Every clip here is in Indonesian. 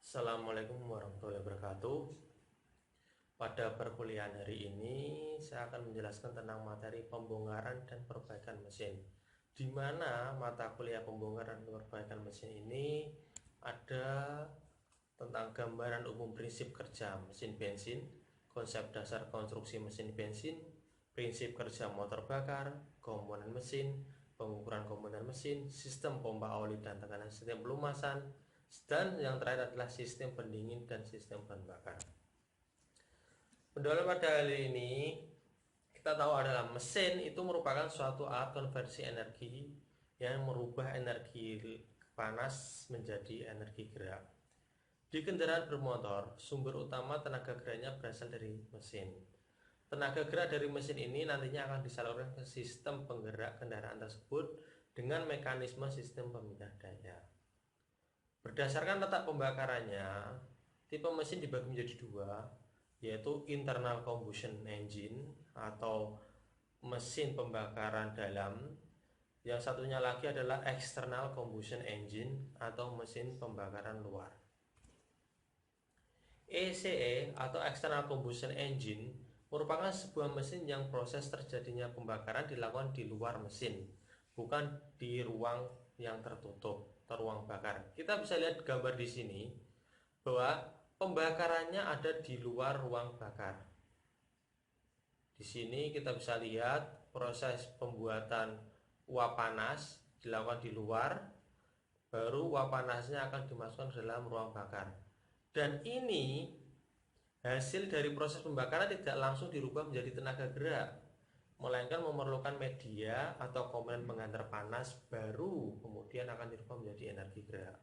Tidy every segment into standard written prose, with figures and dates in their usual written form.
Assalamualaikum warahmatullahi wabarakatuh. Pada perkuliahan hari ini saya akan menjelaskan tentang materi pembongkaran dan perbaikan mesin, di mana mata kuliah pembongkaran dan perbaikan mesin ini ada tentang gambaran umum prinsip kerja mesin bensin, konsep dasar konstruksi mesin bensin, prinsip kerja motor bakar, komponen mesin, pengukuran komponen mesin, sistem pompa oli dan tekanan sistem pelumasan, dan yang terakhir adalah sistem pendingin dan sistem bahan bakar. Pendahuluan pada hal ini kita tahu adalah mesin itu merupakan suatu alat konversi energi yang merubah energi panas menjadi energi gerak. Di kendaraan bermotor, sumber utama tenaga geraknya berasal dari mesin. Tenaga gerak dari mesin ini nantinya akan disalurkan ke sistem penggerak kendaraan tersebut dengan mekanisme sistem pemindah daya. Berdasarkan letak pembakarannya, tipe mesin dibagi menjadi dua, yaitu internal combustion engine atau mesin pembakaran dalam. Yang satunya lagi adalah external combustion engine atau mesin pembakaran luar. ECE atau external combustion engine merupakan sebuah mesin yang proses terjadinya pembakaran dilakukan di luar mesin, bukan di ruang yang tertutup atau ruang bakar. Kita bisa lihat gambar di sini bahwa pembakarannya ada di luar ruang bakar. Di sini kita bisa lihat proses pembuatan uap panas dilakukan di luar, baru uap panasnya akan dimasukkan ke dalam ruang bakar. Dan ini hasil dari proses pembakaran tidak langsung dirubah menjadi tenaga gerak, melainkan memerlukan media atau komponen penghantar panas, baru kemudian akan dirubah menjadi energi gerak.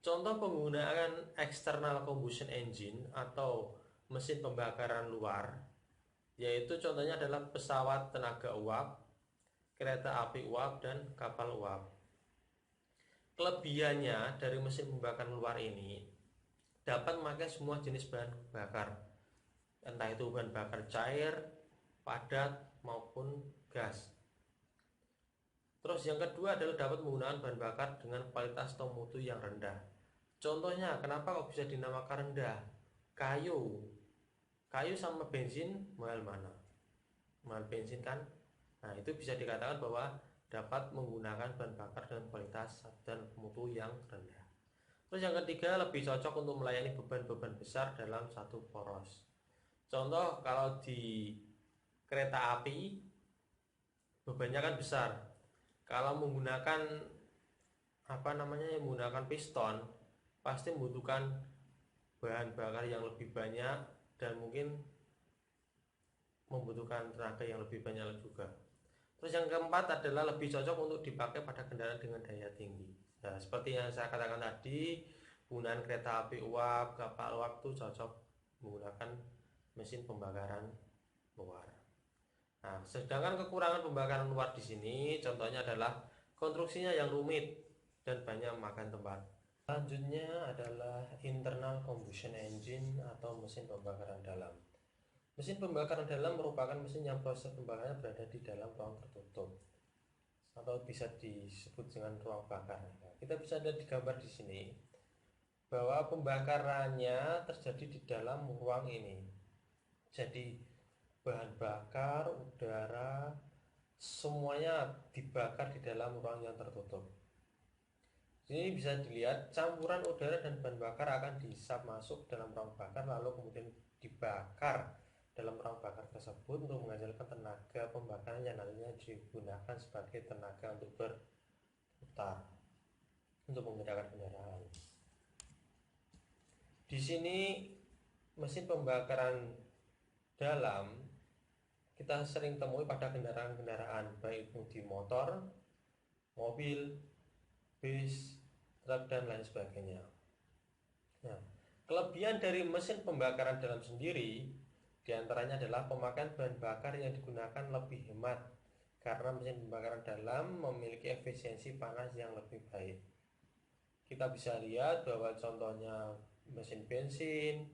Contoh penggunaan external combustion engine atau mesin pembakaran luar, yaitu contohnya adalah pesawat tenaga uap, kereta api uap, dan kapal uap. Kelebihannya dari mesin pembakaran luar ini dapat memakai semua jenis bahan bakar, entah itu bahan bakar cair, padat, maupun gas. Terus yang kedua adalah dapat menggunakan bahan bakar dengan kualitas atau mutu yang rendah. Contohnya, kenapa kok bisa dinamakan rendah? Kayu sama bensin mahal mana? Mahal bensin kan? Nah, itu bisa dikatakan bahwa dapat menggunakan bahan bakar dengan kualitas dan mutu yang rendah. Terus yang ketiga, lebih cocok untuk melayani beban-beban besar dalam satu poros. Contoh, kalau di kereta api bebannya kan besar. Kalau menggunakan menggunakan piston, pasti membutuhkan bahan bakar yang lebih banyak dan mungkin membutuhkan tenaga yang lebih banyak juga. Terus yang keempat adalah lebih cocok untuk dipakai pada kendaraan dengan daya tinggi. Nah, seperti yang saya katakan tadi, penggunaan kereta api uap, kapal uap itu cocok menggunakan mesin pembakaran luar. Nah, sedangkan kekurangan pembakaran luar di sini contohnya adalah konstruksinya yang rumit dan banyak memakan tempat. Selanjutnya adalah internal combustion engine atau mesin pembakaran dalam. Mesin pembakaran dalam merupakan mesin yang proses pembakarannya berada di dalam ruang tertutup atau bisa disebut dengan ruang bakar. Kita bisa lihat di gambar di sini bahwa pembakarannya terjadi di dalam ruang ini. Jadi bahan bakar, udara, semuanya dibakar di dalam ruang yang tertutup. Ini bisa dilihat campuran udara dan bahan bakar akan dihisap masuk dalam ruang bakar, lalu kemudian dibakar dalam ruang bakar tersebut untuk menghasilkan tenaga pembakaran yang nantinya digunakan sebagai tenaga untuk berputar untuk menggerakkan kendaraan. Di sini mesin pembakaran dalam kita sering temui pada kendaraan-kendaraan, baik itu di motor, mobil, bis, truk, dan lain sebagainya. Nah, kelebihan dari mesin pembakaran dalam sendiri diantaranya adalah pemakaian bahan bakar yang digunakan lebih hemat karena mesin pembakaran dalam memiliki efisiensi panas yang lebih baik. Kita bisa lihat bahwa contohnya mesin bensin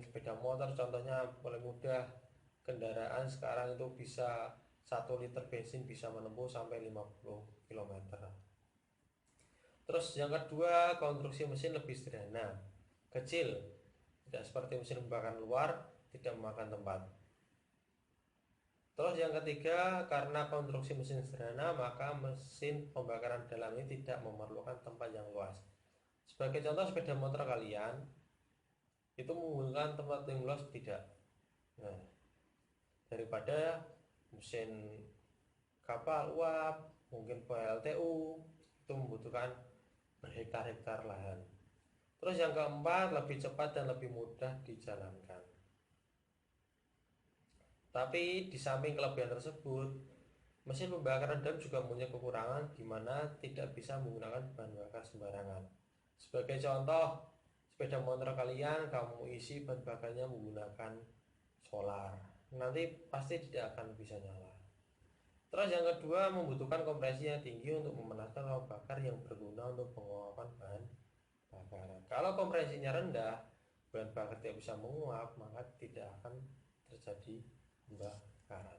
sepeda motor, contohnya paling mudah kendaraan sekarang itu bisa 1 liter bensin bisa menempuh sampai 50 km. Terus yang kedua, konstruksi mesin lebih sederhana, kecil, tidak seperti mesin pembakaran luar, tidak memakan tempat. Terus yang ketiga, karena konstruksi mesin sederhana, maka mesin pembakaran dalam ini tidak memerlukan tempat yang luas. Sebagai contoh, sepeda motor kalian itu membutuhkan tempat yang luas tidak. Nah, daripada mesin kapal uap, mungkin PLTU itu membutuhkan berhektar-hektar lahan. Terus yang keempat, lebih cepat dan lebih mudah dijalankan. Tapi di samping kelebihan tersebut, mesin pembakaran dalam juga punya kekurangan di mana tidak bisa menggunakan bahan bakar sembarangan. Sebagai contoh, sepeda motor kalian kamu isi bahan bakarnya menggunakan solar, nanti pasti tidak akan bisa nyala. Terus yang kedua, membutuhkan kompresi yang tinggi untuk memanaskan bahan bakar yang berguna untuk penguapan bahan bakaran. Kalau kompresinya rendah, bahan bakar tidak bisa menguap, maka tidak akan terjadi pembakaran.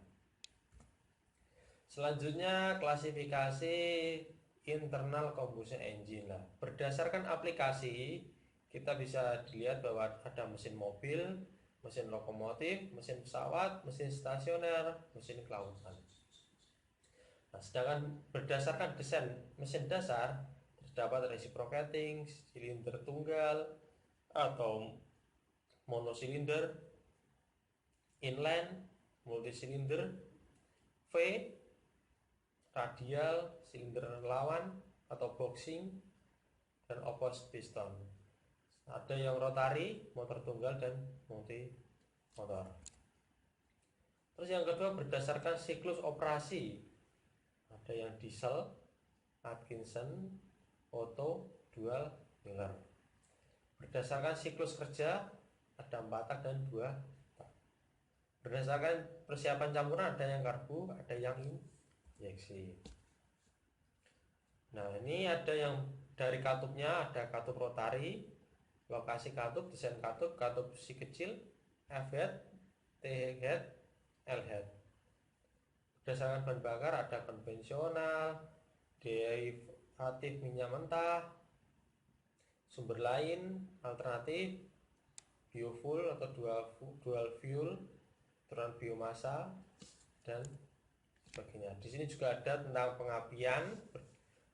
Selanjutnya, klasifikasi internal combustion engine. Nah, berdasarkan aplikasi kita bisa dilihat bahwa ada mesin mobil, mesin lokomotif, mesin pesawat, mesin stasioner, mesin kelautan. Nah, sedangkan berdasarkan desain mesin dasar terdapat reciprocating, silinder tunggal atau monosilinder, inline, multisilinder, V, radial, silinder lawan atau boxing, dan opposite piston. Ada yang rotari, motor tunggal, dan multi motor. Terus yang kedua, berdasarkan siklus operasi, ada yang diesel, Atkinson, Otto, dual, Miller. Berdasarkan siklus kerja, ada 4 tak dan 2 tak. Berdasarkan persiapan campuran, ada yang karbu, ada yang injeksi. Nah, ini ada yang dari katupnya, ada katup rotari, lokasi katup, desain katup, katup si kecil, F-head, T-head, L-head. Berdasarkan bahan bakar, ada konvensional, derivatif minyak mentah, sumber lain, alternatif, biofuel atau dual fuel, turunan biomasa, dan sebagainya. Di sini juga ada tentang pengapian,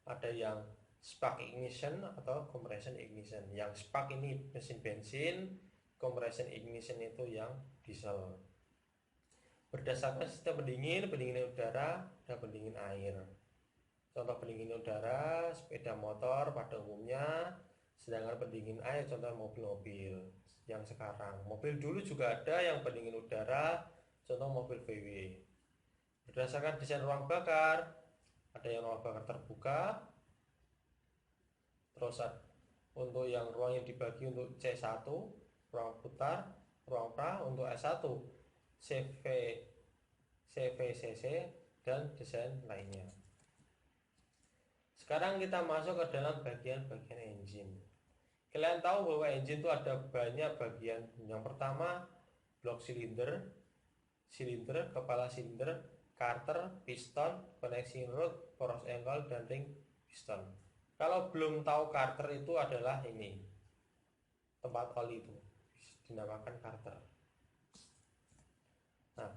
ada yang spark ignition atau compression ignition. Yang spark ini mesin bensin, compression ignition itu yang diesel. Berdasarkan sistem pendingin udara, dan pendingin air. Contoh pendingin udara, sepeda motor pada umumnya, sedangkan pendingin air contoh mobil-mobil yang sekarang. Mobil dulu juga ada yang pendingin udara, contoh mobil VW. Berdasarkan desain ruang bakar, ada yang ruang bakar terbuka, terus untuk yang ruang yang dibagi untuk C1, ruang putar, ruang pra, untuk S1, CVCC, dan desain lainnya. Sekarang kita masuk ke dalam bagian-bagian engine. Kalian tahu bahwa engine itu ada banyak bagian. Yang pertama, blok silinder, kepala silinder, carter, piston, connecting rod, cross angle, dan ring piston. Kalau belum tahu carter itu adalah ini, tempat oli itu dinamakan carter. Nah,